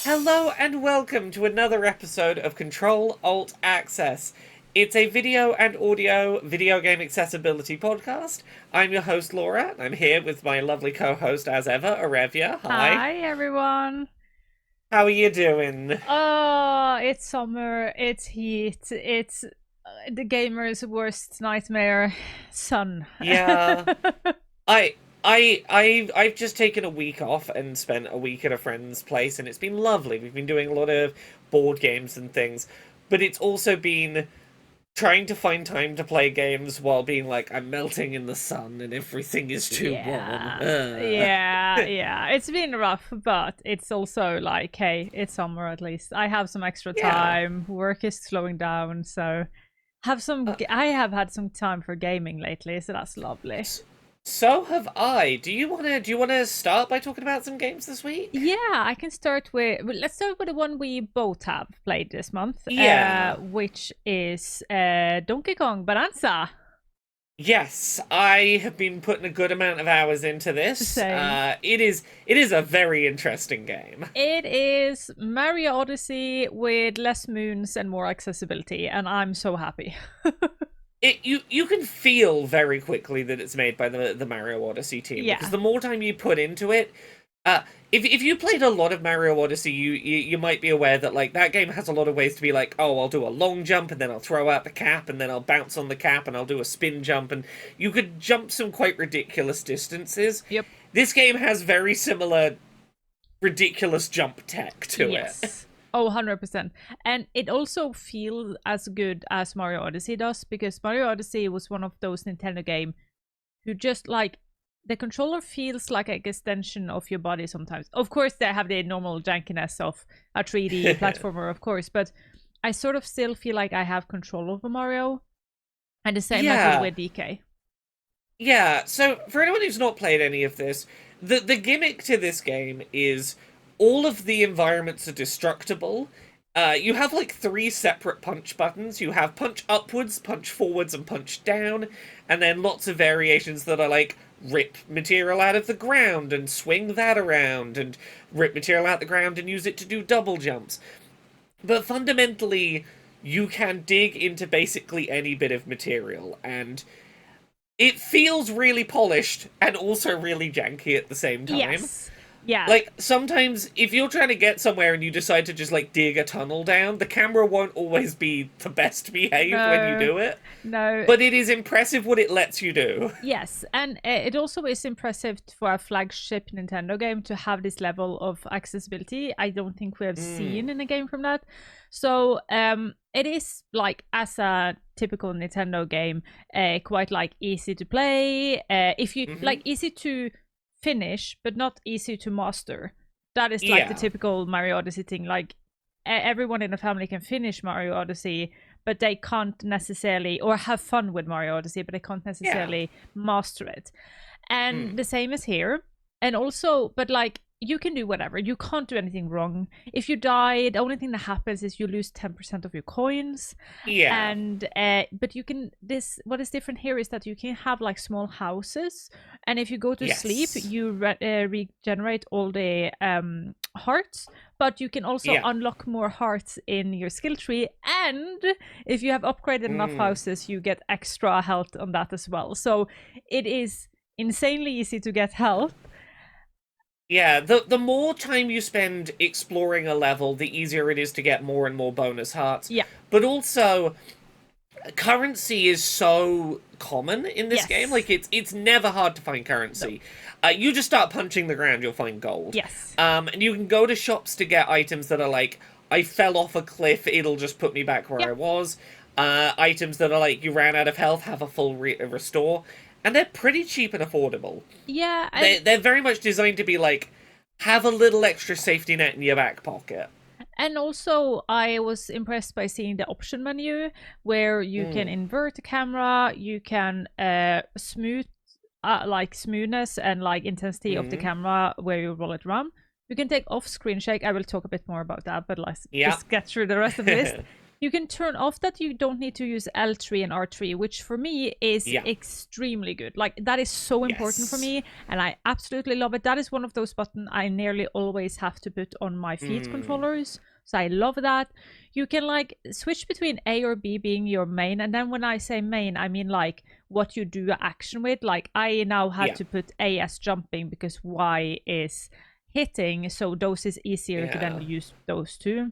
Hello and welcome to another episode of Control Alt Access. It's a video and audio video game accessibility podcast. I'm your host Laura, and I'm here with my lovely co-host as ever, Arevia. Hi. Hi everyone. How are you doing? Oh, it's summer, it's heat, it's the gamer's worst nightmare, sun. Yeah. I've just taken a week off and spent a week at a friend's place, and it's been lovely. We've been doing a lot of board games and things, but it's also been trying to find time to play games while being like, I'm melting in the sun and everything is too warm. Yeah. It's been rough, but it's also like, hey, it's summer at least. I have some extra time. Work is slowing down, so I have had some time for gaming lately, so that's lovely. So have I. Do you wanna start by talking about some games this week? Yeah, I can start with. Let's start with the one we both have played this month. Yeah. Which is Donkey Kong Bananza. Yes, I have been putting a good amount of hours into this. Same. It is a very interesting game. It is Mario Odyssey with less moons and more accessibility, and I'm so happy. You can feel very quickly that it's made by the Mario Odyssey team, because the more time you put into it, if you played a lot of Mario Odyssey, you might be aware that like that game has a lot of ways to be like, oh, I'll do a long jump and then I'll throw out the cap and then I'll bounce on the cap and I'll do a spin jump, and you could jump some quite ridiculous distances. Yep. This game has very similar ridiculous jump tech to it. Oh, 100%. And it also feels as good as Mario Odyssey does, because Mario Odyssey was one of those Nintendo games who just like, the controller feels like an extension of your body sometimes. Of course, they have the normal jankiness of a 3D platformer, of course, but I sort of still feel like I have control over Mario. And the same I feel with DK. Yeah, so for anyone who's not played any of this, the gimmick to this game is all of the environments are destructible. You have like 3 separate punch buttons. You have punch upwards, punch forwards, and punch down. And then lots of variations that are like rip material out of the ground and swing that around, and rip material out the ground and use it to do double jumps. But fundamentally, you can dig into basically any bit of material, and it feels really polished and also really janky at the same time. Yes. Yeah. Like, sometimes, if you're trying to get somewhere and you decide to just, like, dig a tunnel down, the camera won't always be the best behaved when you do it. No. But it is impressive what it lets you do. Yes, and it also is impressive for a flagship Nintendo game to have this level of accessibility. I don't think we have seen in a game from that. So, it is, like, as a typical Nintendo game, quite, like, easy to play. If you, like, easy to finish, but not easy to master. That is like the typical Mario Odyssey thing. Like, everyone in the family can finish Mario Odyssey, but they can't necessarily, or have fun with Mario Odyssey, but they can't necessarily master it. And the same is here. And also, but like, you can do whatever. You can't do anything wrong. If you die, the only thing that happens is you lose 10% of your coins. Yeah. And but you can, what is different here is that you can have like small houses, and if you go to sleep, you regenerate all the hearts. But you can also unlock more hearts in your skill tree, and if you have upgraded enough houses, you get extra health on that as well. So it is insanely easy to get health. Yeah, the more time you spend exploring a level, the easier it is to get more and more bonus hearts. Yeah. But also, currency is so common in this game. Like, it's never hard to find currency. No. You just start punching the ground, you'll find gold. Yes. And you can go to shops to get items that are like, I fell off a cliff, it'll just put me back where I was. Items that are like, you ran out of health, have a full restore. And they're pretty cheap and affordable. Yeah. They're very much designed to be like, have a little extra safety net in your back pocket. And also, I was impressed by seeing the option menu, where you can invert the camera, you can smooth, like smoothness and like intensity of the camera where you roll it around. You can take off screen shake. I will talk a bit more about that, but let's Yeah. just get through the rest of the list. You can turn off that you don't need to use L3 and R3, which for me is extremely good. Like, that is so important for me, and I absolutely love it. That is one of those buttons I nearly always have to put on my feet controllers. So I love that. You can like switch between A or B being your main, and then when I say main, I mean like what you do action with. Like, I now had to put A as jumping because Y is hitting, so those is easier to then use those two.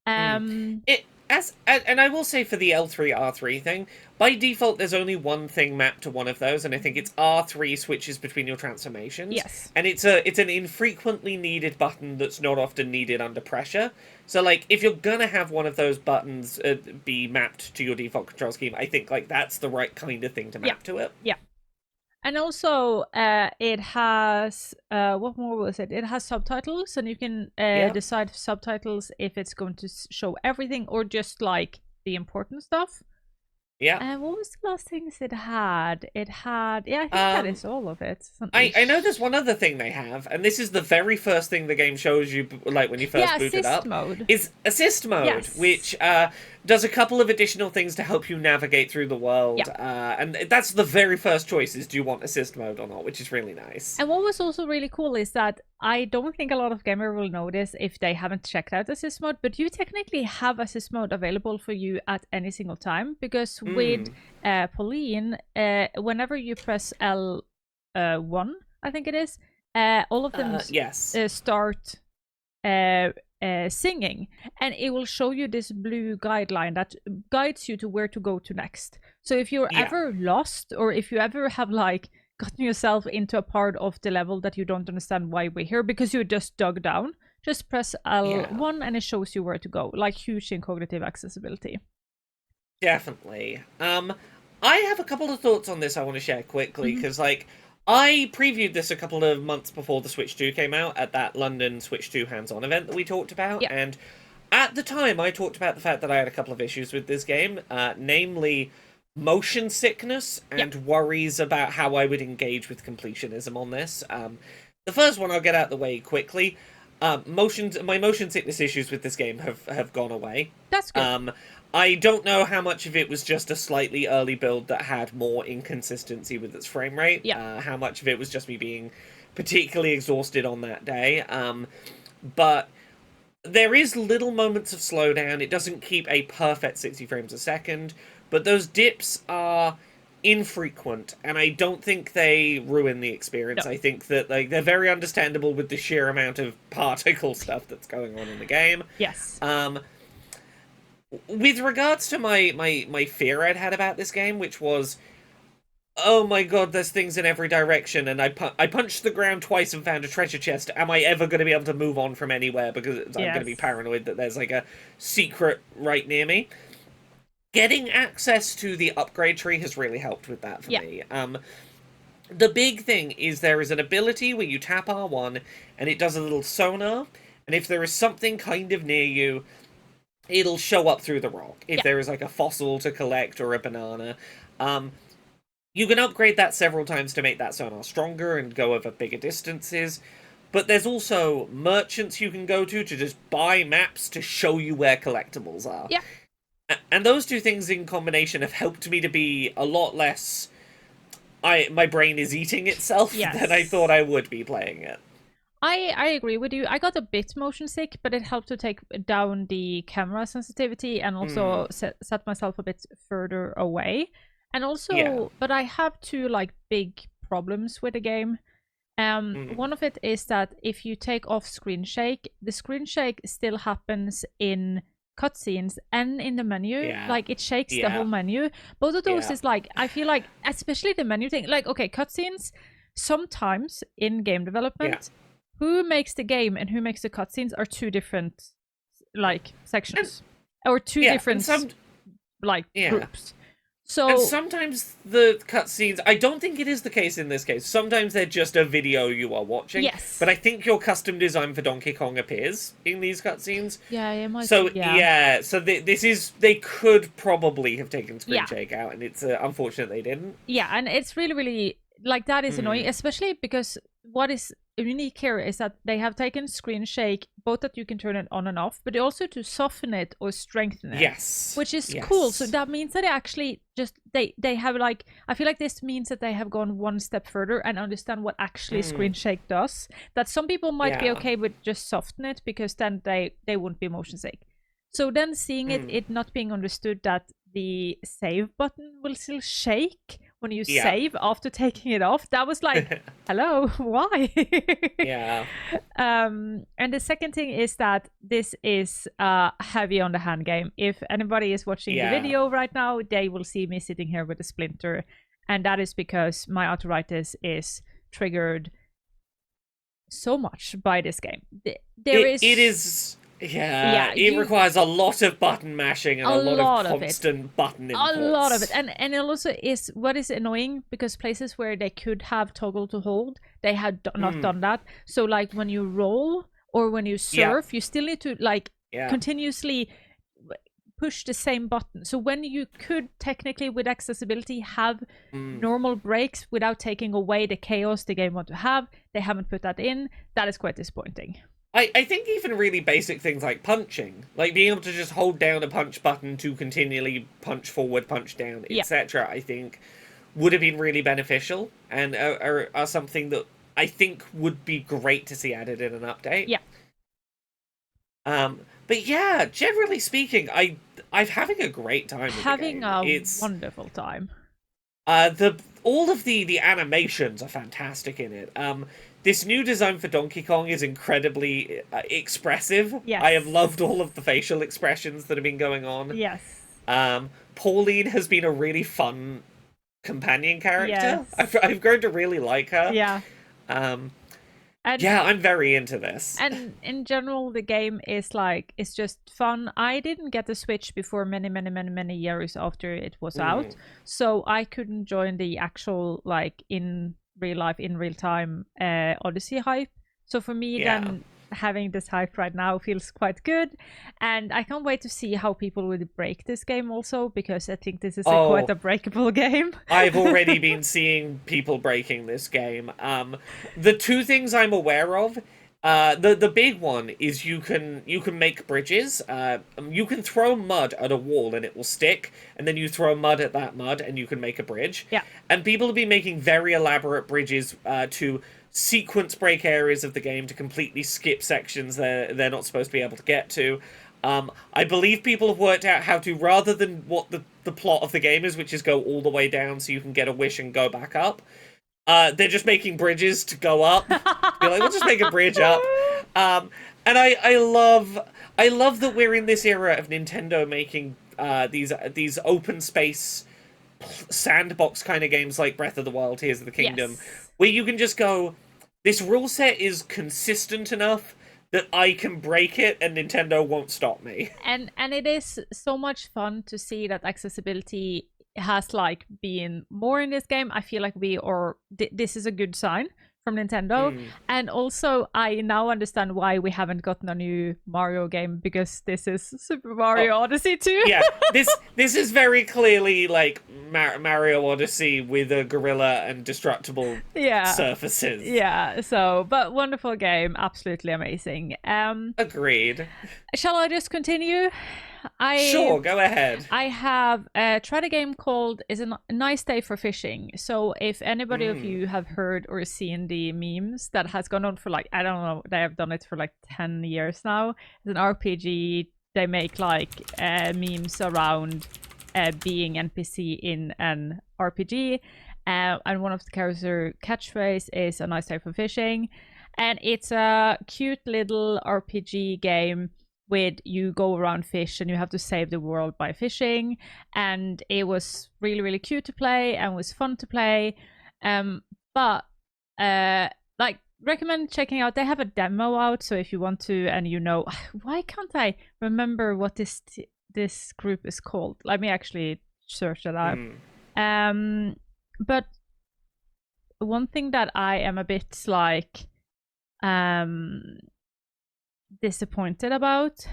And I will say for the L3 R3 thing, by default there's only one thing mapped to one of those, and I think it's R3 switches between your transformations. Yes. And it's an infrequently needed button that's not often needed under pressure. So like if you're gonna have one of those buttons be mapped to your default control scheme, I think like that's the right kind of thing to map to it. Yeah. And also, it has, what more was it? It has subtitles, and you can decide subtitles if it's going to show everything or just like the important stuff. Yeah. And what was the last things it had? It had, I think that is all of it. I know there's one other thing they have, and this is the very first thing the game shows you, like when you first boot it up. Mode. Is assist mode, which does a couple of additional things to help you navigate through the world. And that's the very first choice: is do you want assist mode or not, which is really nice. And what was also really cool is that I don't think a lot of gamers will notice if they haven't checked out assist mode, but you technically have assist mode available for you at any single time, because with Pauline, whenever you press L1, I think it is, all of them start singing, and it will show you this blue guideline that guides you to where to go to next. So if you're ever lost, or if you ever have like gotten yourself into a part of the level that you don't understand why we're here because you just dug down, just press L1 and it shows you where to go. Like, huge in cognitive accessibility. Definitely. I have a couple of thoughts on this I want to share quickly, because like I previewed this a couple of months before the Switch 2 came out at that London Switch 2 hands-on event that we talked about, and at the time I talked about the fact that I had a couple of issues with this game, namely motion sickness and worries about how I would engage with completionism on this. The first one I'll get out the way quickly. My motion sickness issues with this game have gone away. That's good. I don't know how much of it was just a slightly early build that had more inconsistency with its frame rate. How much of it was just me being particularly exhausted on that day. But there is little moments of slowdown. It doesn't keep a perfect 60 frames a second, but those dips are infrequent, and I don't think they ruin the experience. I think that like they're very understandable with the sheer amount of particle stuff that's going on in the game. Yes. With regards to my fear I'd had about this game, which was, oh my god, there's things in every direction, and I punched the ground twice and found a treasure chest. Am I ever going to be able to move on from anywhere because I'm going to be paranoid that there's like a secret right near me? Getting access to the upgrade tree has really helped with that for me. The big thing is there is an ability where you tap R1 and it does a little sonar, and if there is something kind of near you, it'll show up through the rock. If there is like a fossil to collect or a banana, you can upgrade that several times to make that sonar stronger and go over bigger distances. But there's also merchants you can go to just buy maps to show you where collectibles are. And those two things in combination have helped me to be a lot less... my brain is eating itself than I thought I would be playing it. I agree with you. I got a bit motion sick, but it helped to take down the camera sensitivity and also set myself a bit further away. And also, but I have two like big problems with the game. One of it is that if you take off screen shake, the screen shake still happens in cutscenes and in the menu. Like, it shakes the whole menu. Both of those is like, I feel like, especially the menu thing, like, okay, cutscenes sometimes in game development, who makes the game and who makes the cutscenes are two different like sections, or two different groups. So and sometimes the cutscenes, I don't think it is the case in this case. Sometimes they're just a video you are watching. But I think your custom design for Donkey Kong appears in these cutscenes. It might so be, so this is, they could probably have taken screen shake out, and it's unfortunate they didn't. And it's really, really like that is annoying, especially because what is unique here is that they have taken screen shake, both that you can turn it on and off, but also to soften it or strengthen it. Yes. Which is yes. cool. So that means that they actually just they have like, I feel like this means that they have gone one step further and understand what actually screen shake does. That some people might be okay with just soften it because then they won't be motion sick. So then seeing it not being understood that the save button will still shake when you save after taking it off, that was like, hello, why? Yeah. And the second thing is that this is a heavy on the hand game. If anybody is watching the video right now, they will see me sitting here with a splinter, and that is because my arthritis is triggered so much by this game. It is it requires a lot of button mashing and a lot of constant button inputs. A lot of it. And it also is what is annoying, because places where they could have toggle to hold, they had not done that. So like when you roll or when you surf, you still need to like continuously push the same button. So when you could technically with accessibility have normal breaks without taking away the chaos the game want to have, they haven't put that in. That is quite disappointing. I think even really basic things like punching, like being able to just hold down a punch button to continually punch forward, punch down, etc., I think would have been really beneficial and are something that I think would be great to see added in an update. Yeah. But yeah, generally speaking, I'm having a great time with the game. It's a wonderful time. All of the animations are fantastic in it. This new design for Donkey Kong is incredibly expressive. Yes. I have loved all of the facial expressions that have been going on. Yes. Pauline has been a really fun companion character. Yes. I've grown to really like her. Yeah. I'm very into this. And in general, the game is like, it's just fun. I didn't get the Switch before many years after it was out, so I couldn't join the actual like in real life, in real time Odyssey hype. So for me, then having this hype right now feels quite good, and I can't wait to see how people would break this game also, because I think this is quite a breakable game. I've already been seeing people breaking this game. The two things I'm aware of, the big one is you can make bridges. You can throw mud at a wall and it will stick, and then you throw mud at that mud and you can make a bridge. Yeah. And people have been making very elaborate bridges to sequence break areas of the game, to completely skip sections they're not supposed to be able to get to. I believe people have worked out how to, rather than what the plot of the game is, which is go all the way down so you can get a wish and go back up, they're just making bridges to go up. Be like, we'll just make a bridge up. And I love that we're in this era of Nintendo making these open space sandbox kind of games like Breath of the Wild, Tears of the Kingdom, where you can just go, this rule set is consistent enough that I can break it and Nintendo won't stop me. And it is so much fun to see that accessibility has like been more in this game. I feel like this is a good sign from Nintendo. And also I now understand why we haven't gotten a new Mario game, because this is Super Mario Odyssey 2. Yeah, this is very clearly like Mario Odyssey with a gorilla and destructible surfaces. Yeah, so, but wonderful game, absolutely amazing. Agreed. Shall I just continue? Sure, go ahead. I have tried a game called Is a Nice Day for Fishing. So if anybody of you have heard or seen the memes that has gone on for like, I don't know, they have done it for like 10 years now. It's an RPG. They make like memes around being NPC in an RPG. And one of the character catchphrase is A Nice Day for Fishing. And it's a cute little RPG game with you go around fish and you have to save the world by fishing, and it was really cute to play and was fun to play, but like recommend checking out. They have a demo out, so if you want to, and why can't I remember what this group is called? Let me actually search it out. But one thing that I am a bit like disappointed about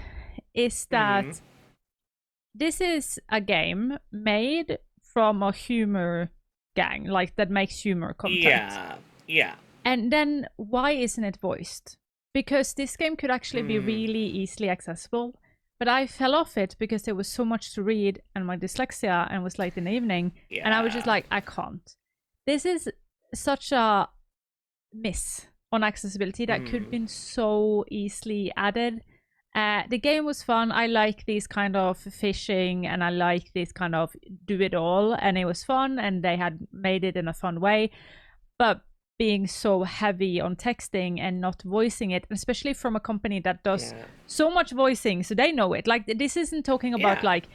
is that this is a game made from a humor gang, like that makes humor content. Yeah. And then why isn't it voiced? Because this game could actually be really easily accessible, but I fell off it because there was so much to read and my dyslexia and it was late in the evening, and I was just like, I can't. This is such a miss on accessibility that could have been so easily added. The game was fun. I like these kind of fishing and I like this kind of do it all, and it was fun and they had made it in a fun way. But being so heavy on texting and not voicing it, especially from a company that does so much voicing, so they know it. Like, this isn't talking about like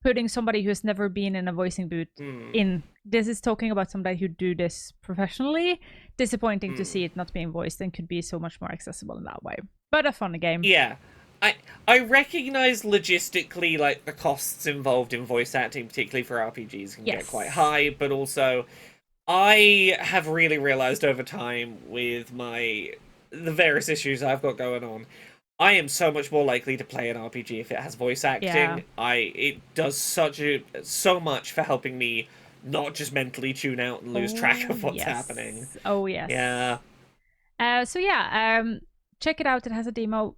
putting somebody who has never been in a voicing booth in. This is talking about somebody who do this professionally. Disappointing to see it not being voiced and could be so much more accessible in that way. But a fun game. Yeah. I recognize logistically, like, the costs involved in voice acting, particularly for RPGs, can get quite high, but also I have really realized over time with the various issues I've got going on, I am so much more likely to play an RPG if it has voice acting. It does so much for helping me not just mentally tune out and lose track of what's happening. Oh yes. Yeah. Check it out. It has a demo,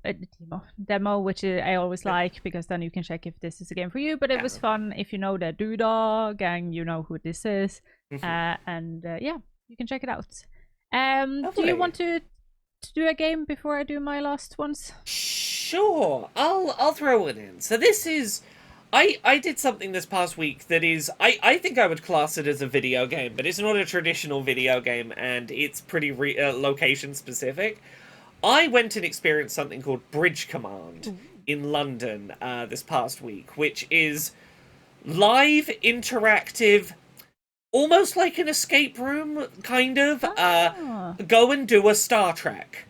which I always like, because then you can check if this is a game for you. But it was fun if you know the Dudog and you know who this is. You can check it out. Do you want to do a game before I do my last ones? Sure, I'll throw it in. So this is, I did something this past week that is, I think I would class it as a video game, but it's not a traditional video game, and it's pretty location specific. I went and experienced something called Bridge Command in London this past week, which is live, interactive, almost like an escape room, kind of. Go and do a Star Trek.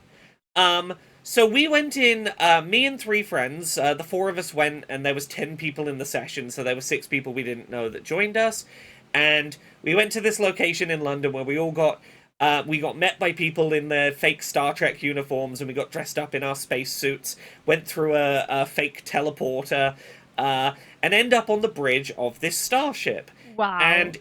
So we went in, me and 3 friends, the 4 of us went, and there was 10 people in the session, so there were 6 people we didn't know that joined us, and we went to this location in London where we got met by people in their fake Star Trek uniforms, and we got dressed up in our space suits, went through a fake teleporter, and end up on the bridge of this starship. Wow. And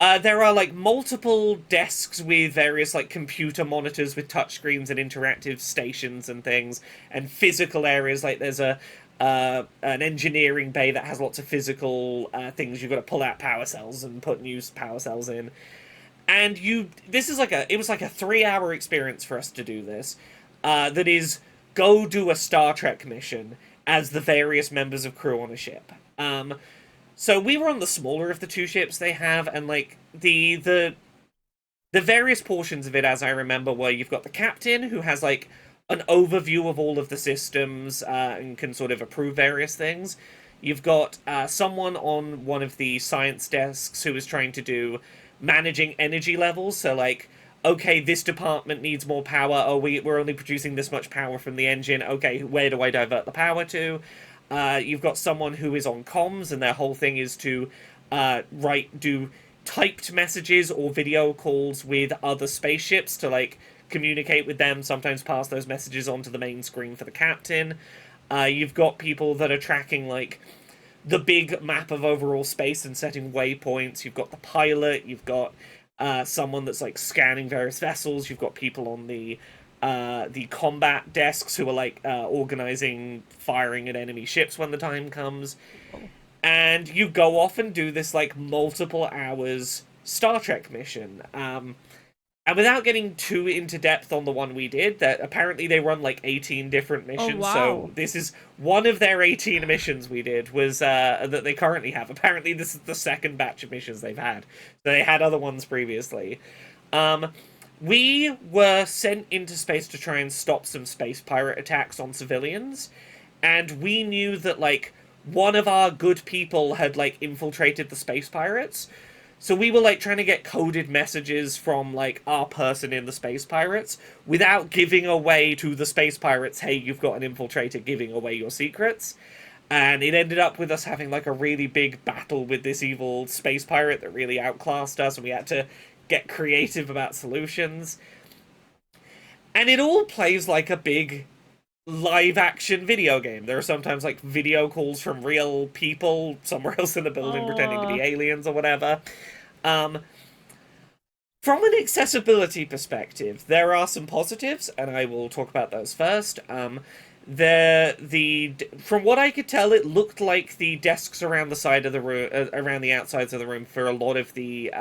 there are, like, multiple desks with various, like, computer monitors with touchscreens and interactive stations and things, and physical areas. Like, there's an engineering bay that has lots of physical things. You've got to pull out power cells and put new power cells in. And it was like a 3-hour experience for us to do this. That is, go do a Star Trek mission as the various members of crew on a ship. So we were on the smaller of the 2 ships they have, and like the various portions of it, as I remember, where you've got the captain who has like an overview of all of the systems and can sort of approve various things. You've got someone on one of the science desks who is trying to do managing energy levels, so like, okay, this department needs more power, we're only producing this much power from the engine, okay, where do I divert the power to? You've got someone who is on comms, and their whole thing is to do typed messages or video calls with other spaceships to like communicate with them, sometimes pass those messages onto the main screen for the captain. You've got people that are tracking like the big map of overall space and setting waypoints. You've got the pilot, you've got someone that's like scanning various vessels, you've got people on the combat desks who are like organizing firing at enemy ships when the time comes. And you go off and do this like multiple hours Star Trek mission. And without getting too into depth on the one we did, that apparently they run like 18 different missions. Oh, wow. So this is one of their 18 missions we did was that they currently have. Apparently this is the second batch of missions they've had. So they had other ones previously. We were sent into space to try and stop some space pirate attacks on civilians. And we knew that like one of our good people had like infiltrated the space pirates. So we were, like, trying to get coded messages from, like, our person in the Space Pirates without giving away to the Space Pirates, hey, you've got an infiltrator giving away your secrets. And it ended up with us having, like, a really big battle with this evil Space Pirate that really outclassed us, and we had to get creative about solutions. And it all plays like a big live-action video game. There are sometimes, like, video calls from real people somewhere else in the building pretending to be aliens or whatever. From an accessibility perspective, there are some positives, and I will talk about those first. The from what I could tell, it looked like the desks around the side of the room, around the outsides of the room, for a lot of the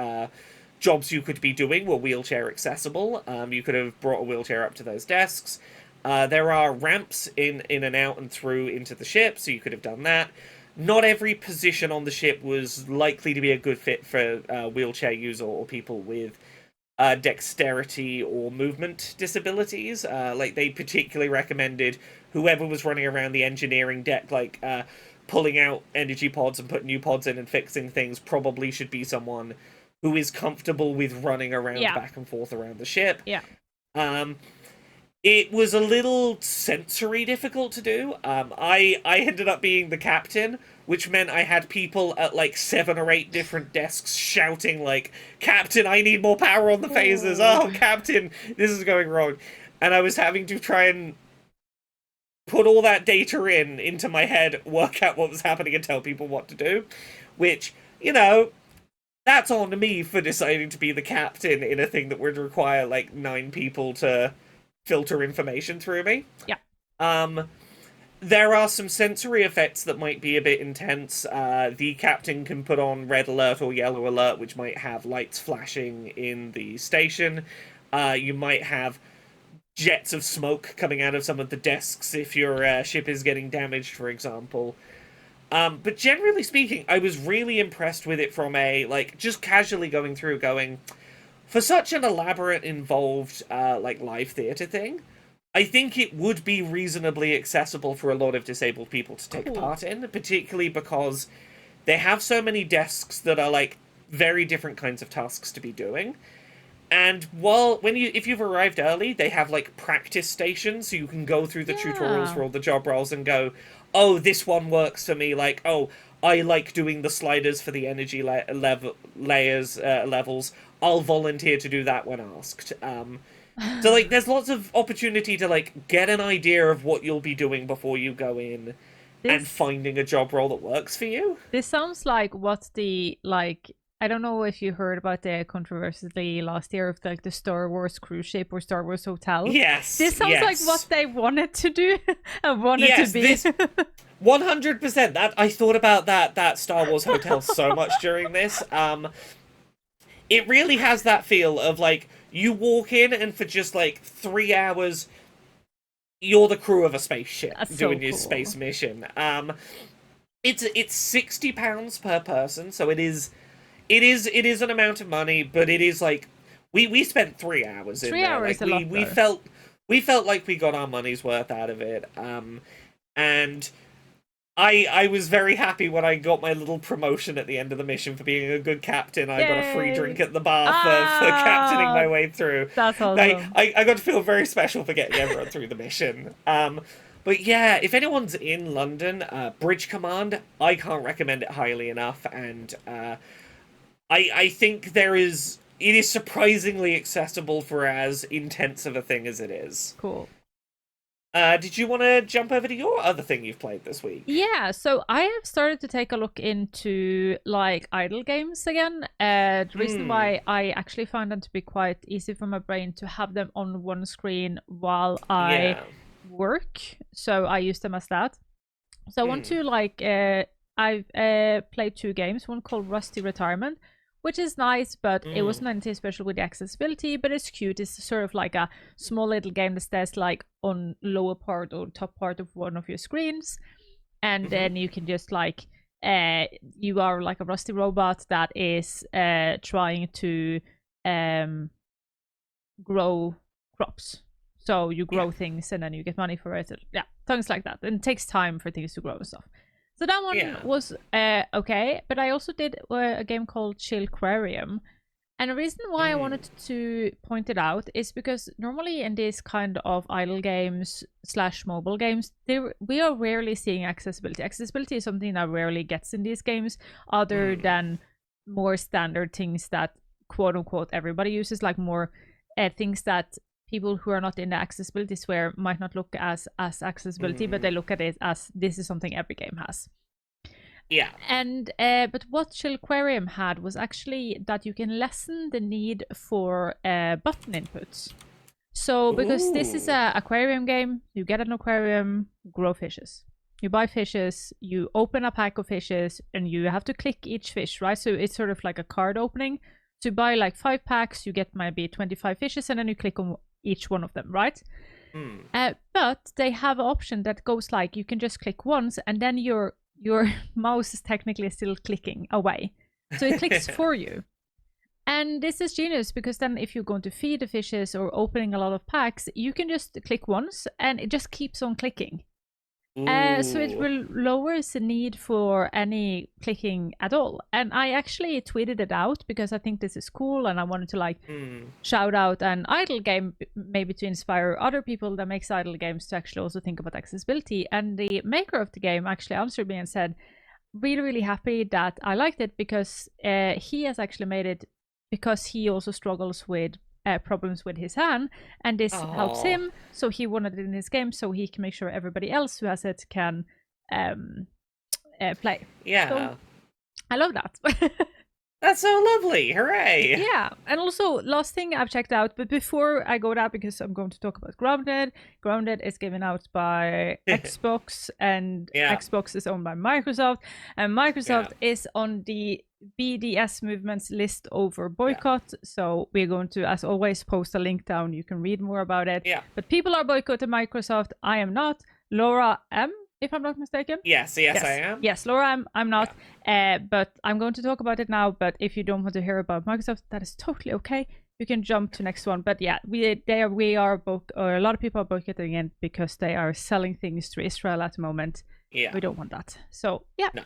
jobs you could be doing were wheelchair accessible. You could have brought a wheelchair up to those desks. There are ramps in and out and through into the ship, so you could have done that. Not every position on the ship was likely to be a good fit for wheelchair user or people with dexterity or movement disabilities. Like, they particularly recommended whoever was running around the engineering deck, like pulling out energy pods and putting new pods in and fixing things, probably should be someone who is comfortable with running around back and forth around the ship. Yeah. It was a little sensory difficult to do. I ended up being the captain, which meant I had people at like 7 or 8 different desks shouting like, "Captain, I need more power on the phasers. Oh, Captain, this is going wrong." And I was having to try and put all that data into my head, work out what was happening, and tell people what to do. Which, you know, that's on me for deciding to be the captain in a thing that would require like 9 people to filter information through me. Yeah. There are some sensory effects that might be a bit intense. The captain can put on red alert or yellow alert, which might have lights flashing in the station. You might have jets of smoke coming out of some of the desks if your ship is getting damaged, for example. But generally speaking, I was really impressed with it from a, like, just casually going through, going, for such an elaborate, involved, like, live theatre thing, I think it would be reasonably accessible for a lot of disabled people to take part in, particularly because they have so many desks that are, like, very different kinds of tasks to be doing. And if you've arrived early, they have, like, practice stations, so you can go through the tutorials for all the job roles and go, "Oh, this one works for me," like, "Oh, I like doing the sliders for the energy levels. I'll volunteer to do that when asked." So, like, there's lots of opportunity to, like, get an idea of what you'll be doing before you go in and finding a job role that works for you. This sounds like what the, like, I don't know if you heard about the controversy last year of like the Star Wars cruise ship or Star Wars hotel. Yes. This sounds like what they wanted to do and wanted to be. This 100%. That I thought about that Star Wars hotel so much during this. It really has that feel of like you walk in and for just like 3 hours you're the crew of a spaceship doing your space mission. It's £60 per person, so it is an amount of money, but it is like we spent 3 hours in there. 3 hours, like, a lot. We felt like we got our money's worth out of it. And I was very happy when I got my little promotion at the end of the mission for being a good captain. I got a free drink at the bar for captaining my way through. That's awesome. I got to feel very special for getting everyone through the mission. But yeah, if anyone's in London, Bridge Command, I can't recommend it highly enough, and I think it is surprisingly accessible for as intense of a thing as it is. Cool. Did you want to jump over to your other thing you've played this week? Yeah, so I have started to take a look into like idle games again. The reason why I actually found them to be quite easy for my brain to have them on one screen while I work, so I use them as that. So I want to like I've played 2 games, one called Rusty Retirement, which is nice, but it wasn't anything special with the accessibility, but it's cute. It's sort of like a small little game that stays like on lower part or top part of one of your screens, and then you can just like you are like a rusty robot that is trying to grow crops. So you grow things and then you get money for it. Yeah, things like that. And it takes time for things to grow and stuff. So that one was okay, but I also did a game called Chillquarium. And the reason why I wanted to point it out is because normally in these kind of idle games / mobile games, we are rarely seeing accessibility. Accessibility is something that rarely gets in these games, other than more standard things that quote unquote everybody uses, like more things that people who are not in the accessibility sphere might not look as accessibility, but they look at it as this is something every game has. Yeah. And but what Chillquarium had was actually that you can lessen the need for button inputs. So because this is Ooh. a aquarium game, you get an aquarium, grow fishes. You buy fishes, you open a pack of fishes, and you have to click each fish, right? So it's sort of like a card opening. So you buy like 5 packs, you get maybe 25 fishes, and then you click on each one of them, right? But they have an option that goes like you can just click once, and then your mouse is technically still clicking away, so it clicks for you. And this is genius because then if you're going to feed the fishes or opening a lot of packs, you can just click once and it just keeps on clicking. So it will lowers the need for any clicking at all. And I actually tweeted it out because I think this is cool and I wanted to like shout out an idle game maybe to inspire other people that makes idle games to actually also think about accessibility. And the maker of the game actually answered me and said, really happy that I liked it because he has actually made it because he also struggles with problems with his hand, and this helps him. So he wanted it in his game, so he can make sure everybody else who has it can play. Yeah. So, I love that. That's so lovely. Hooray. Yeah. And also, last thing I've checked out, but before I go that, because I'm going to talk about Grounded. Grounded is given out by Xbox, and Xbox is owned by Microsoft, and Microsoft is on the BDS movement's list over boycott. So we're going to, as always, post a link down. You can read more about it. Yeah. But people are boycotting Microsoft. I am not. Laura M, if I'm not mistaken. Yes, I am. Yes, Laura, I'm not. But I'm going to talk about it now. But if you don't want to hear about Microsoft, that is totally okay. You can jump to next one. But yeah, a lot of people are boycotting it because they are selling things to Israel at the moment. Yeah. We don't want that. So yeah. No.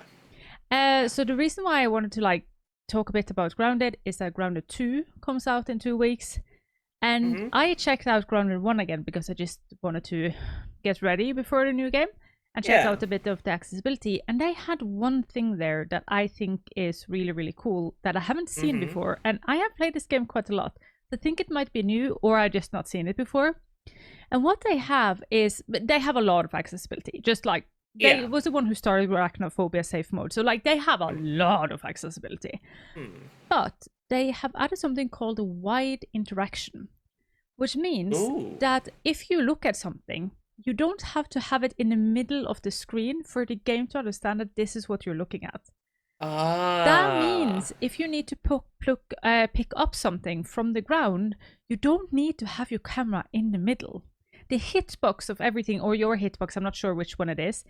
So the reason why I wanted to like talk a bit about Grounded is that Grounded 2 comes out in 2 weeks. And I checked out Grounded 1 again because I just wanted to get ready before the new game and check out a bit of the accessibility. And they had one thing there that I think is really cool that I haven't seen before. And I have played this game quite a lot. I think it might be new or I just not seen it before. And what they have is, they have a lot of accessibility, just like they was the one who started with Arachnophobia safe mode. So like they have a lot of accessibility. But they have added something called a wide interaction, which means that if you look at something, you don't have to have it in the middle of the screen for the game to understand that this is what you're looking at. That means if you need to pick up something from the ground, you don't need to have your camera in the middle. The hitbox of everything, or your hitbox, I'm not sure which one it is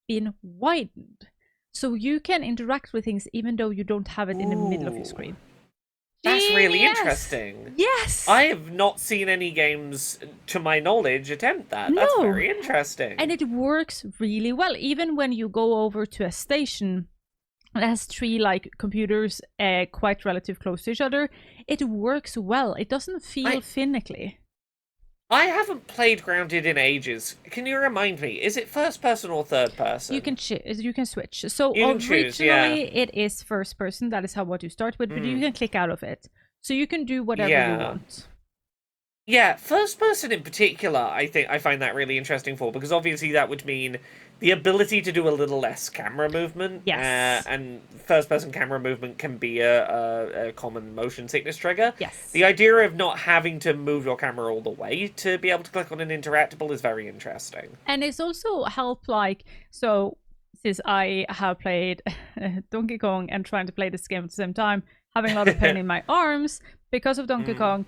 been widened. So you can interact with things even though you don't have it in the middle of your screen. That's really interesting. Yes. I have not seen any games, to my knowledge, attempt that. That's very interesting. And it works really well. Even when you go over to a station that has 3 like computers quite relative close to each other, it works well. It doesn't feel finicky. I haven't played Grounded in ages. Can you remind me? Is it first person or third person? You can switch. So originally it is first person. That is what you start with, but you can click out of it. So you can do whatever you want. Yeah, first person in particular, I find that really interesting because obviously that would mean the ability to do a little less camera movement. Yes. And first person camera movement can be a common motion sickness trigger. Yes. The idea of not having to move your camera all the way to be able to click on an interactable is very interesting. And it's also helped so since I have played Donkey Kong and trying to play this game at the same time, having a lot of pain in my arms because of Donkey Kong,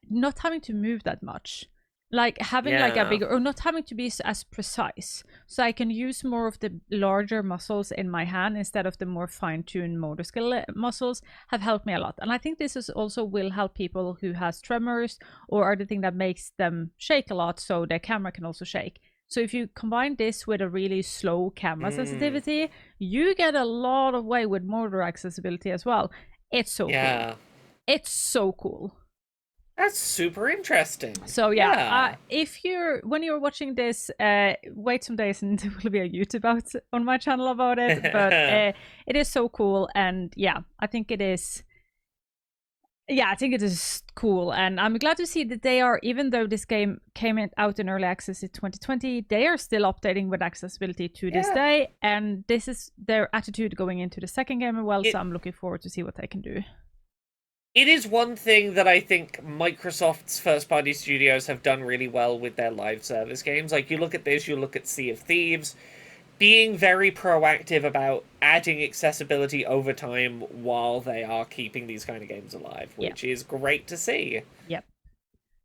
not having to move that much. Like having like a bigger, or not having to be as precise. So I can use more of the larger muscles in my hand instead of the more fine-tuned motor skill muscles have helped me a lot. And I think this is also will help people who has tremors or other thing that makes them shake a lot, so their camera can also shake. So if you combine this with a really slow camera sensitivity, you get a lot of way with motor accessibility as well. It's so cool. It's so cool. That's super interesting. So when you're watching this, wait some days and there will be a YouTube out on my channel about it. But it is so cool, and I think it is. Yeah, I think it is cool, and I'm glad to see that they are, even though this game came out in early access in 2020, they are still updating with accessibility to this Yeah. day, and this is their attitude going into the second game as well. It So I'm looking forward to see what they can do. it is one thing that I think Microsoft's first party studios have done really well with their live service games. Like, you look at this, you look at Sea of Thieves, being very proactive about adding accessibility over time while they are keeping these kind of games alive, Yeah. which is great to see. Yep.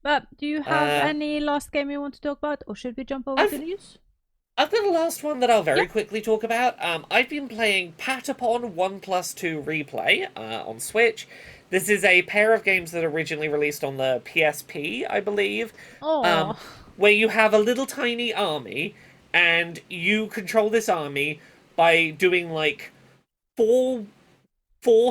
But do you have any last game you want to talk about, or should we jump over to I've news? I've got a last one that I'll Yeah. very quickly talk about. I've been playing Patapon 1+2 Replay on Switch. This is a pair of games that originally released on the PSP, I believe, Oh. where you have a little tiny army, and you control this army by doing like four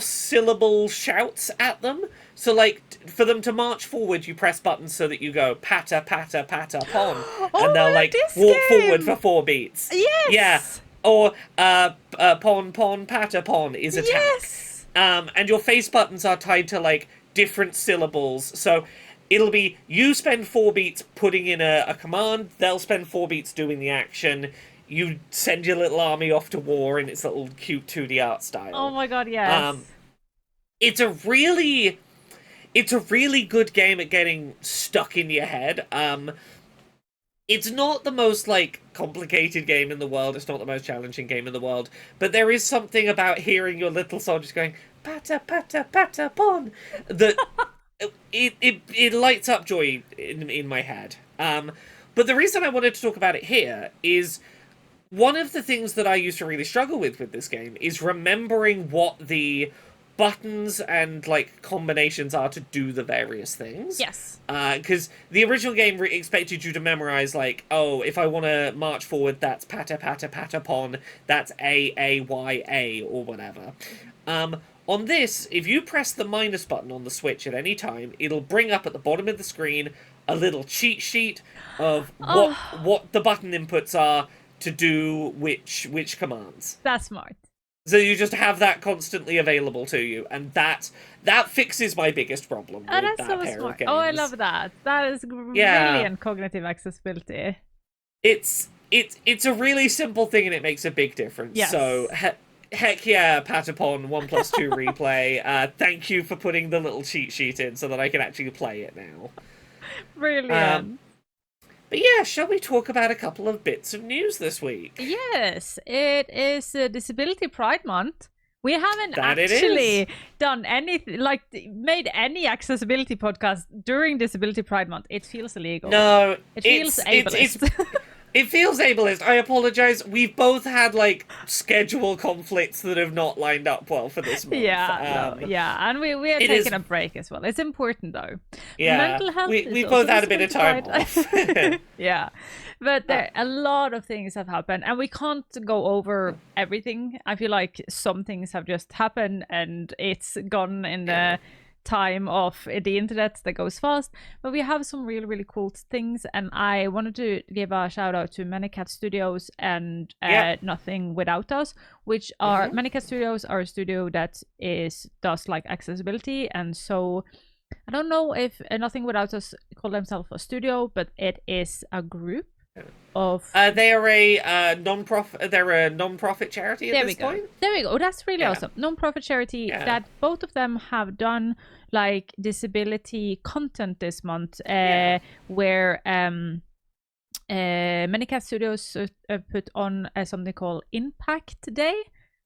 syllable shouts at them. So, like, for them to march forward, you press buttons so that you go pata pata pata pon, Oh and my they'll god, like this walk forward game! for 4 beats. Yeah, Yes! or pon pon pata pon is attack. Yes! And your face buttons are tied to like different syllables. So it'll be you spend 4 beats putting in a command, they'll spend 4 beats doing the action. You send your little army off to war in its little cute 2D art Oh style. my god, Um, yes. it's a really good game at getting stuck in your head. It's not the most like complicated game in the world. It's not the most challenging game in the world, but there is something about hearing your little soldiers going pata pata pata pon that it lights up joy in my head. But the reason I wanted to talk about it here is one of the things that I used to really struggle with this game is remembering what the buttons and like combinations are to do the various things. Yes. Because the original game expected you to memorize like, oh, if I want to march forward, that's pata pata pata pon, that's A or whatever. On this, if you press the minus button on the Switch at any time, it'll bring up at the bottom of the screen a little cheat sheet of Oh, what the button inputs are to do which commands. that's smart. So you just have that constantly available to you, and that fixes my biggest problem Oh, with that's that so pair smart. of games. Oh, I love that. That is Yeah, brilliant cognitive accessibility. it's a really simple thing, and it makes a big difference. Yes. So heck yeah, Patapon 1+2 Replay. Thank you for putting the little cheat sheet in so that I can actually play it now. Brilliant. But yeah, shall we talk about a couple of bits of news this week? Yes, it is Disability Pride Month. We haven't That it actually is. done anything, like made any accessibility podcast during Disability Pride Month. It feels illegal. No, It feels ableist. it feels ableist. I apologize. We've both had like schedule conflicts that have not lined up well for this month. Yeah, no, yeah, and we are it taking is- a break as well. It's important though. Yeah, Mental health is we also both had a bit of time Disability Pride. off. Yeah, but there a lot of things have happened, and we can't go over everything. I feel like some things have just happened, and it's gone in the time of the internet that goes fast. But we have some really, really cool things, and I wanted to give a shout out to Manycat Studios and Nothing Without Us, which are Manycat Studios are a studio that does like accessibility, and so I don't know if Nothing Without Us call themselves a studio, but it is a group of. They are a non-profit. They're a non-profit charity at this point. There we go. That's really awesome. Non-profit charity that both of them have done like disability content this month, where Manycat Studios put on something called Impact Day,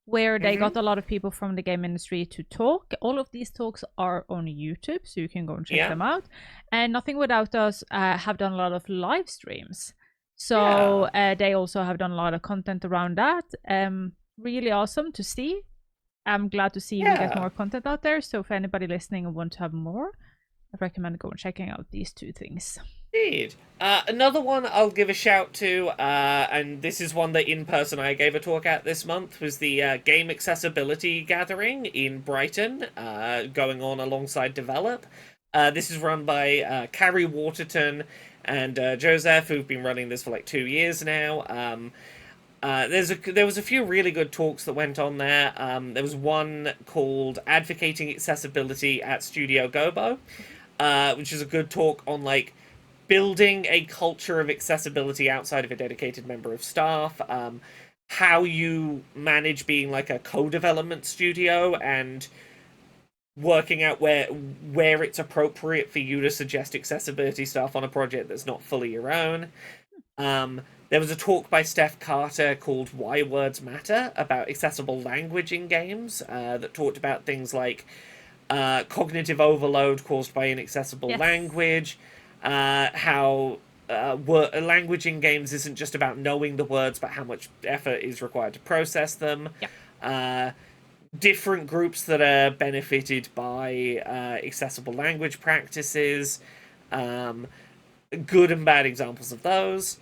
where they got a lot of people from the game industry to talk. All of these talks are on YouTube, so you can go and check them out. And Nothing Without Us have done a lot of live streams. So they also have done a lot of content around that. Really awesome to see. I'm glad to see we get more content out there. So for anybody listening and want to have more, I recommend going and checking out these two things. Indeed. Another one I'll give a shout to, and this is one that in person I gave a talk at this month, was the Game Accessibility Gathering in Brighton, going on alongside Develop. This is run by Carrie Waterton and Joseph, who've been running this for like 2 years now. There was a few really good talks that went on there. There was one called "Advocating Accessibility at Studio Gobo," which is a good talk on like building a culture of accessibility outside of a dedicated member of staff. How you manage being like a co-development studio and working out where it's appropriate for you to suggest accessibility stuff on a project that's not fully your own. There was a talk by Steph Carter called Why Words Matter about accessible language in games that talked about things like cognitive overload caused by inaccessible Yes. language, how language in games isn't just about knowing the words, but how much effort is required to process them. Yep. Different groups that are benefited by accessible language practices, good and bad examples of those.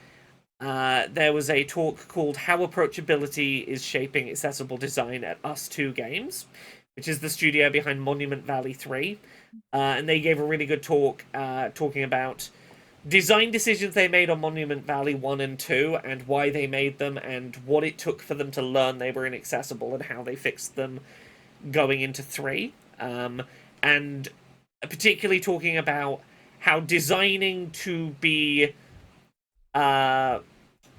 There was a talk called How Approachability is Shaping Accessible Design at Us2 Games, which is the studio behind Monument Valley 3. And they gave a really good talk talking about design decisions they made on Monument Valley 1 and 2 and why they made them and what it took for them to learn they were inaccessible and how they fixed them going into 3. And particularly talking about how designing to be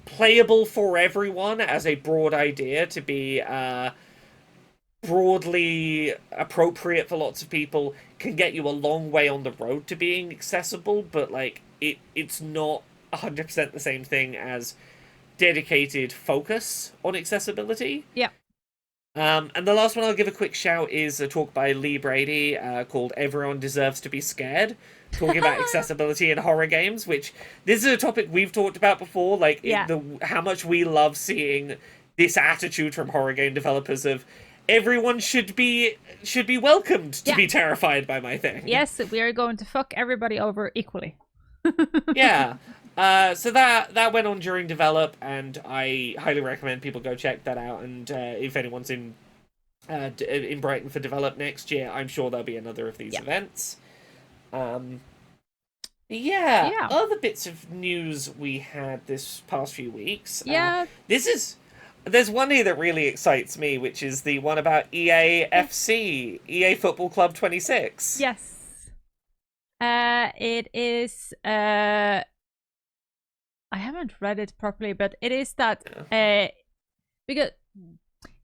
playable for everyone as a broad idea, to be broadly appropriate for lots of people, can get you a long way on the road to being accessible, but like it's not 100% the same thing as dedicated focus on accessibility. Yeah. And the last one I'll give a quick shout is a talk by Lee Brady called Everyone Deserves to be Scared, talking about accessibility in horror games, which this is a topic we've talked about before, like how much we love seeing this attitude from horror game developers of everyone should be welcomed to be terrified by my thing. Yes, we are going to fuck everybody over equally. Yeah. So that went on during develop, and I highly recommend people go check that out. And if anyone's in Brighton for develop next year, I'm sure there'll be another of these events. Other bits of news we had this past few weeks. There's one here that really excites me, which is the one about EA FC, EA Football Club 26. Yes. It is I haven't read it properly, but it is that because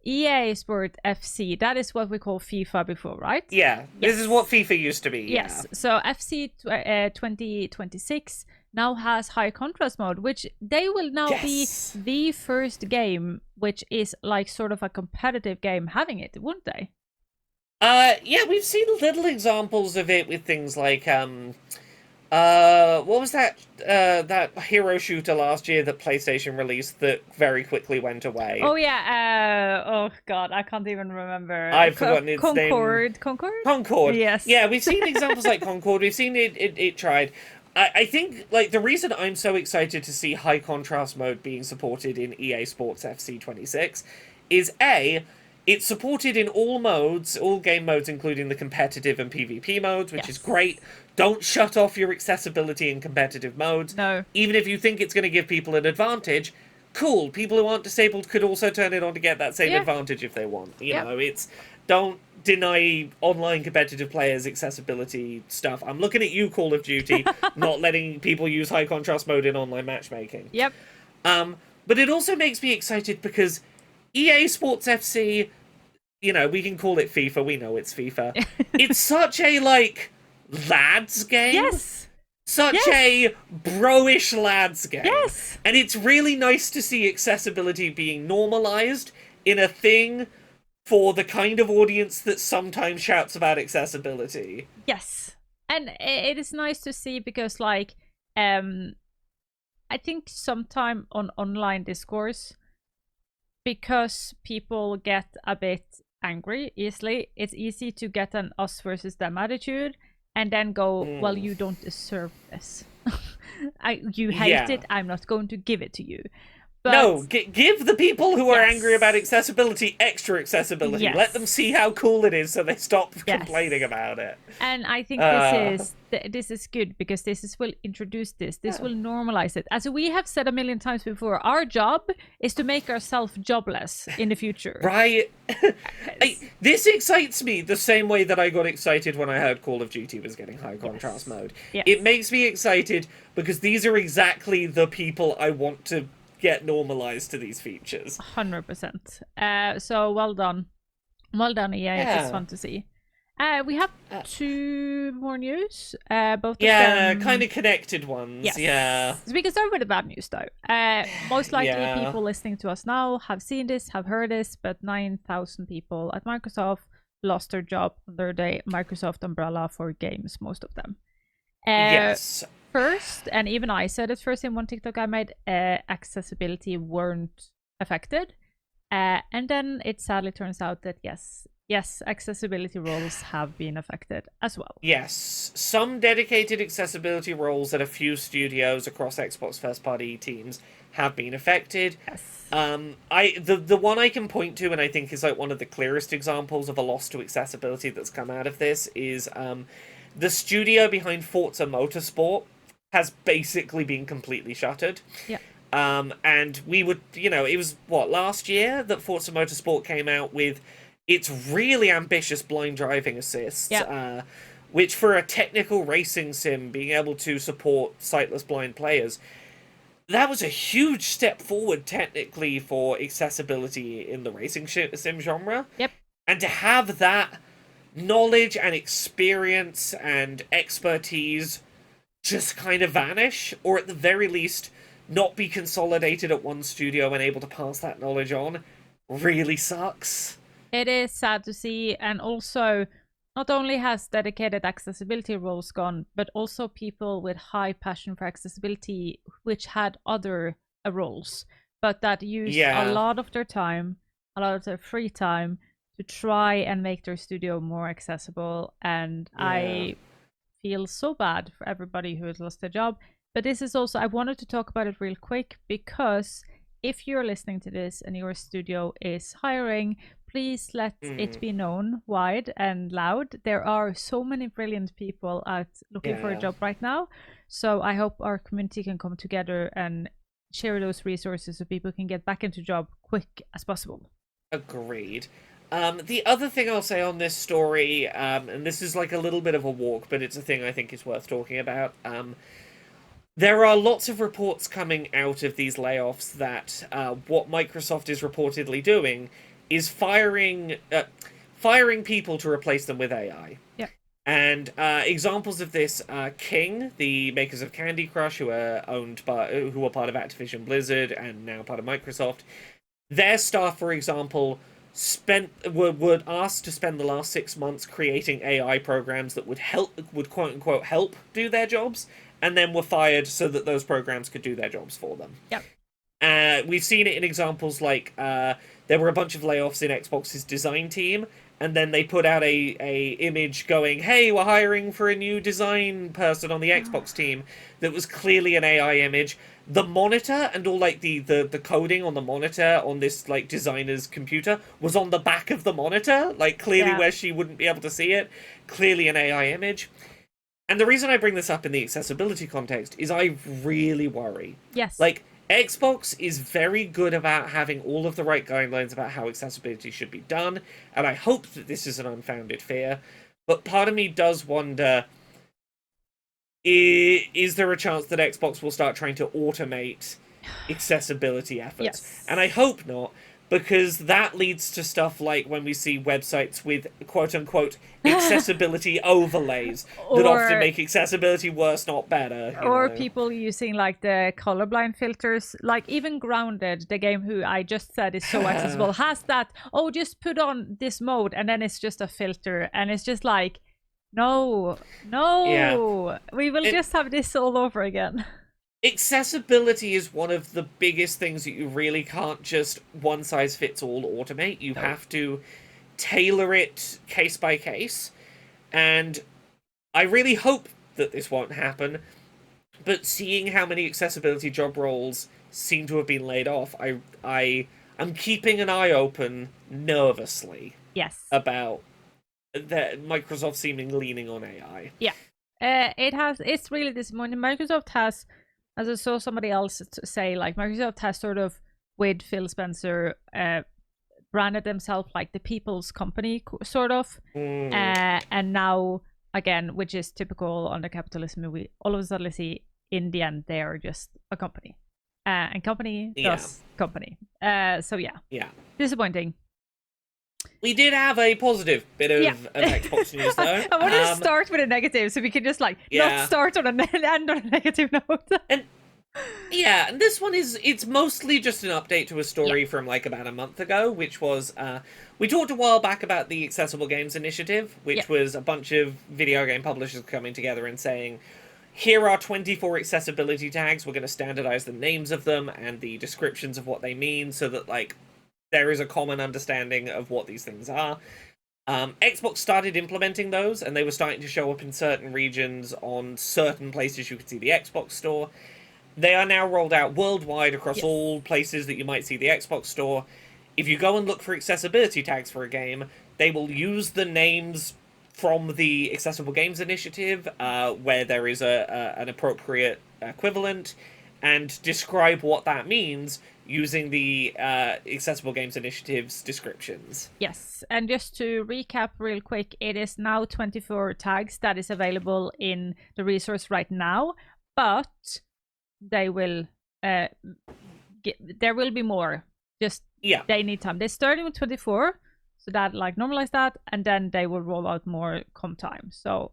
EA Sport FC, that is what we call FIFA before, right? Yeah, this is what FIFA used to be. Yes, so FC 2026 now has high contrast mode, which they will now be the first game which is like sort of a competitive game having it, wouldn't they? Yeah, we've seen little examples of it with things like what was that hero shooter last year that PlayStation released that very quickly went away? Oh yeah, oh god, I can't even remember. I've forgotten its name. Concord? Yes. Yeah, we've seen examples like Concord. We've seen it tried. I think like the reason I'm so excited to see high contrast mode being supported in EA Sports FC 26 is it's supported in all modes, all game modes, including the competitive and PvP modes, which is great. Don't shut off your accessibility in competitive modes. No. Even if you think it's going to give people an advantage, cool. People who aren't disabled could also turn it on to get that same advantage if they want. You know, it's don't deny online competitive players accessibility stuff. I'm looking at you, Call of Duty, not letting people use high contrast mode in online matchmaking. Yep. But it also makes me excited because EA Sports FC, you know, we can call it FIFA. We know it's FIFA. It's such a, like, lads game. Yes. Such a bro-ish lads game. Yes. And it's really nice to see accessibility being normalized in a thing for the kind of audience that sometimes shouts about accessibility. Yes. And it is nice to see because, like, I think sometime on online discourse, because people get a bit angry easily, it's easy to get an us versus them attitude and then go, well, you don't deserve this. You hate it, I'm not going to give it to you. No, But give the people who are angry about yes, accessibility extra accessibility. Let them see yes, how cool it is so they stop complaining yes. about it. And I think Uh, this is good because will introduce this. This yeah. will normalize it. As we have said a million times before, our job is to make ourselves jobless in the future. Right? Yes. This excites me the same way that I got excited when I heard Call of Duty was getting high contrast Yes. mode. It Yes. makes me excited because these are exactly the people I want to get normalized to these features. 100%. So well done. Well done, EA. It's Yeah. fun to see. We have Uh, two more news. Both of yeah, kind them. of connected ones. Yeah. Yes. We can start with the bad news, though. Most likely, Yeah. people listening to us now have seen this, have heard this, but 9,000 people at Microsoft lost their job under the Microsoft umbrella for games, most of them. Yes. First, and even I said it first in one TikTok I made, accessibility weren't affected. And then it sadly turns out that yes, accessibility roles have been affected as well. Yes. Some dedicated accessibility roles at a few studios across Xbox first party teams have been affected. Yes. The one I can point to, and I think is like one of the clearest examples of a loss to accessibility that's come out of this, is the studio behind Forza Motorsport has basically been completely shuttered. Yeah. And we would, it was last year that Forza Motorsport came out with its really ambitious blind driving assist, Yeah. which for a technical racing sim, being able to support sightless blind players, that was a huge step forward technically for accessibility in the racing sim genre. Yep. And to have that knowledge and experience and expertise just kind of vanish, or at the very least not be consolidated at one studio and able to pass that knowledge on, really sucks. It is sad to see, and also not only has dedicated accessibility roles gone, but also people with high passion for accessibility which had other roles, but that used a Yeah. lot of their time, a lot of their free time to try and make their studio more accessible. And Yeah. I feel so bad for everybody who has lost their job. But this is also, I wanted to talk about it real quick because if you're listening to this and your studio is hiring, please let it be known wide and loud. There are so many brilliant people out looking for a Yeah. job right now. So I hope our community can come together and share those resources so people can get back into job quick as possible. Agreed. The other thing I'll say on this story, and this is like a little bit of a walk, but it's a thing I think is worth talking about. There are lots of reports coming out of these layoffs that what Microsoft is reportedly doing is firing people to replace them with AI. Yeah. And examples of this are King, the makers of Candy Crush, who are who are part of Activision Blizzard and now part of Microsoft. Their staff, for example, were asked to spend the last 6 months creating AI programs that would quote unquote help do their jobs, and then were fired so that those programs could do their jobs for them. Yep. We've seen it in examples like there were a bunch of layoffs in Xbox's design team, and then they put out a image going, "Hey, we're hiring for a new design person on the Xbox team." That was clearly an AI image. The monitor and all like the coding on the monitor on this like designer's computer was on the back of the monitor, like clearly where she wouldn't be able to see it. Clearly an AI image. And the reason I bring this up in the accessibility context is I really worry. Yes. Like, Xbox is very good about having all of the right guidelines about how accessibility should be done, and I hope that this is an unfounded fear, but part of me does wonder, is there a chance that Xbox will start trying to automate accessibility efforts? Yes. And I hope not, because that leads to stuff like when we see websites with quote-unquote accessibility overlays that often make accessibility worse, not better. Or people using like the colorblind filters, like even Grounded, the game who I just said is so accessible, has that, just put on this mode, and then it's just a filter, and it's just like, no, we will just have this all over again. Accessibility is one of the biggest things that you really can't just one-size-fits-all automate. You have to tailor it case by case. And I really hope that this won't happen. But seeing how many accessibility job roles seem to have been laid off, I'm keeping an eye open nervously Yes. about Microsoft seeming leaning on AI. Yeah. It's really disappointing. Microsoft has, as I saw somebody else say, like Microsoft has sort of, with Phil Spencer, branded themselves like the people's company, sort of. And now, again, which is typical on the capitalism, we all of a sudden see in the end they are just a company. And company does company. So Yeah. Disappointing. We did have a positive bit of Xbox news, though. I wanted to start with a negative, so we can just not start on an end on a negative note. And this one it's mostly just an update to a story from about a month ago, which was we talked a while back about the Accessible Games Initiative, which was a bunch of video game publishers coming together and saying, here are 24 accessibility tags, we're going to standardize the names of them and the descriptions of what they mean so that there is a common understanding of what these things are. Xbox started implementing those, and they were starting to show up in certain regions on certain places you could see the Xbox Store. They are now rolled out worldwide across all places that you might see the Xbox Store. If you go and look for accessibility tags for a game, they will use the names from the Accessible Games Initiative, where there is an appropriate equivalent, and describe what that means using the Accessible Games Initiative's descriptions. Yes, and just to recap real quick, it is now 24 tags that is available in the resource right now, but they will there will be more. Just they need time. They're starting with 24, so that normalize that, and then they will roll out more come time. So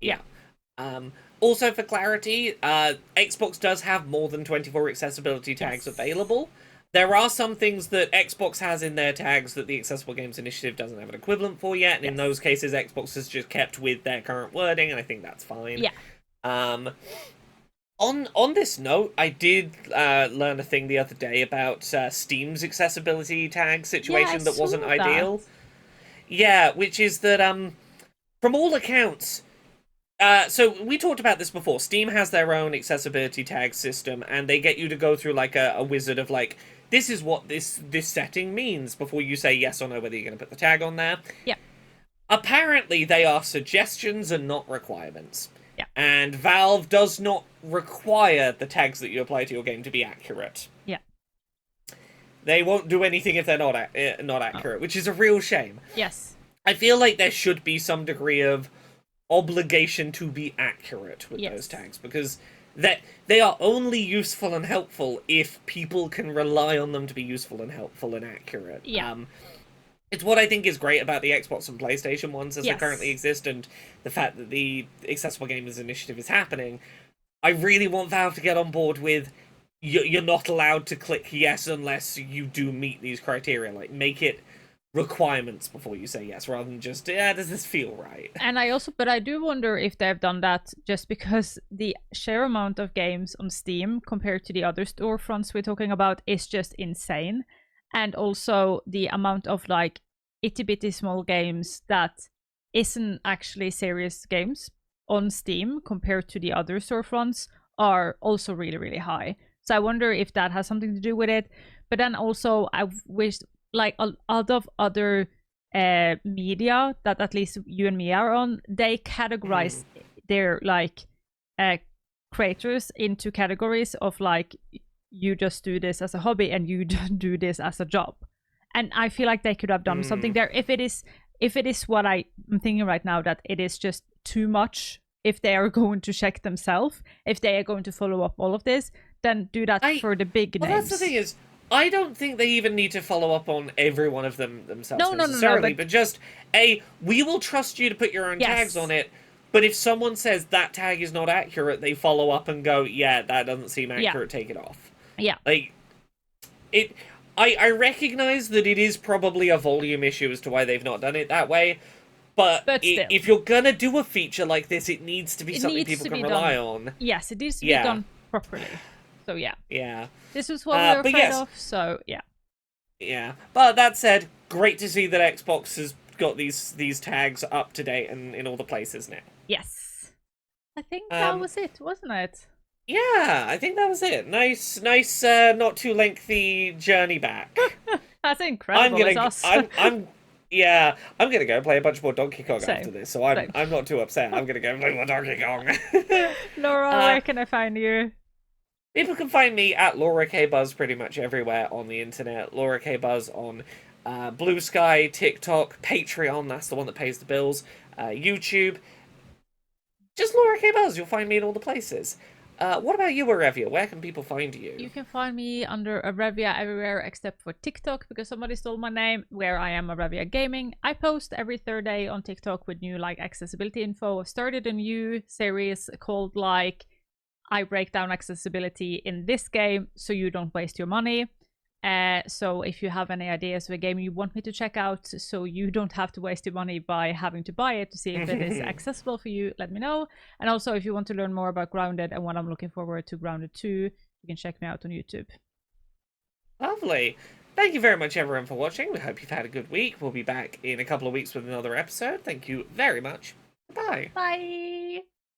also, for clarity, Xbox does have more than 24 accessibility tags available. There are some things that Xbox has in their tags that the Accessible Games Initiative doesn't have an equivalent for yet, and in those cases, Xbox has just kept with their current wording, and I think that's fine. On this note, I did learn a thing the other day about Steam's accessibility tag situation that wasn't ideal. Yeah, which is that, from all accounts, so we talked about this before. Steam has their own accessibility tag system, and they get you to go through a wizard of this is what this setting means before you say yes or no whether you're going to put the tag on there. Yeah. Apparently, they are suggestions and not requirements. Yeah. And Valve does not require the tags that you apply to your game to be accurate. Yeah. They won't do anything if they're not accurate, which is a real shame. Yes. I feel like there should be some degree of obligation to be accurate with those tags, because they are only useful and helpful if people can rely on them to be useful and helpful and accurate. Yeah. It's what I think is great about the Xbox and PlayStation ones as they currently exist, and the fact that the Accessible Gamers Initiative is happening. I really want Valve to get on board with, you're not allowed to click yes unless you do meet these criteria. Make it requirements before you say yes, rather than just, does this feel right? And I do wonder if they've done that just because the sheer amount of games on Steam compared to the other storefronts we're talking about is just insane. And also the amount of itty bitty small games that isn't actually serious games on Steam compared to the other storefronts are also really, really high. So I wonder if that has something to do with it. But then also I wish a lot of other media that at least you and me are on, they categorize their creators into categories of you just do this as a hobby and you do this as a job. And I feel like they could have done something there. If it is what I'm thinking right now, that it is just too much, if they are going to check themselves, if they are going to follow up all of this, then do that for the big names. That's the thing is, I don't think they even need to follow up on every one of them themselves necessarily, but just, we will trust you to put your own tags on it, but if someone says that tag is not accurate, they follow up and go, that doesn't seem accurate, take it off. Yeah. I recognize that it is probably a volume issue as to why they've not done it that way, but if you're gonna do a feature like this, it needs to be something people can rely on. Yes, it needs to be done properly. So yeah. This is what we were afraid of, so yeah. Yeah, but that said, great to see that Xbox has got these tags up to date and in all the places now. Yes. I think that was it, wasn't it? Yeah, I think that was it. Nice, not too lengthy journey back. That's I'm incredible. It's gonna, awesome. yeah, I'm gonna go play a bunch more Donkey Kong after Same. this, so I'm Same. I'm not too upset. I'm gonna go play more Donkey Kong. Laura, uh, where can I find you? People can find me at Laura K Buzz pretty much everywhere on the internet. Laura K Buzz on Blue Sky, TikTok, Patreon. That's the one that pays the bills. YouTube. Just Laura K Buzz. You'll find me in all the places. What about you, Arevia? Where can people find you? You can find me under Arevia everywhere except for TikTok because somebody stole my name, where I am Arevia Gaming. I post every third day on TikTok with new like accessibility info. I've started a new series called like I break down accessibility in this game so you don't waste your money. So if you have any ideas of a game you want me to check out so you don't have to waste your money by having to buy it to see if it is accessible for you, let me know. And also if you want to learn more about Grounded and what I'm looking forward to Grounded 2, you can check me out on YouTube. Lovely. Thank you very much, everyone, for watching. We hope you've had a good week. We'll be back in a couple of weeks with another episode. Thank you very much. Bye. Bye!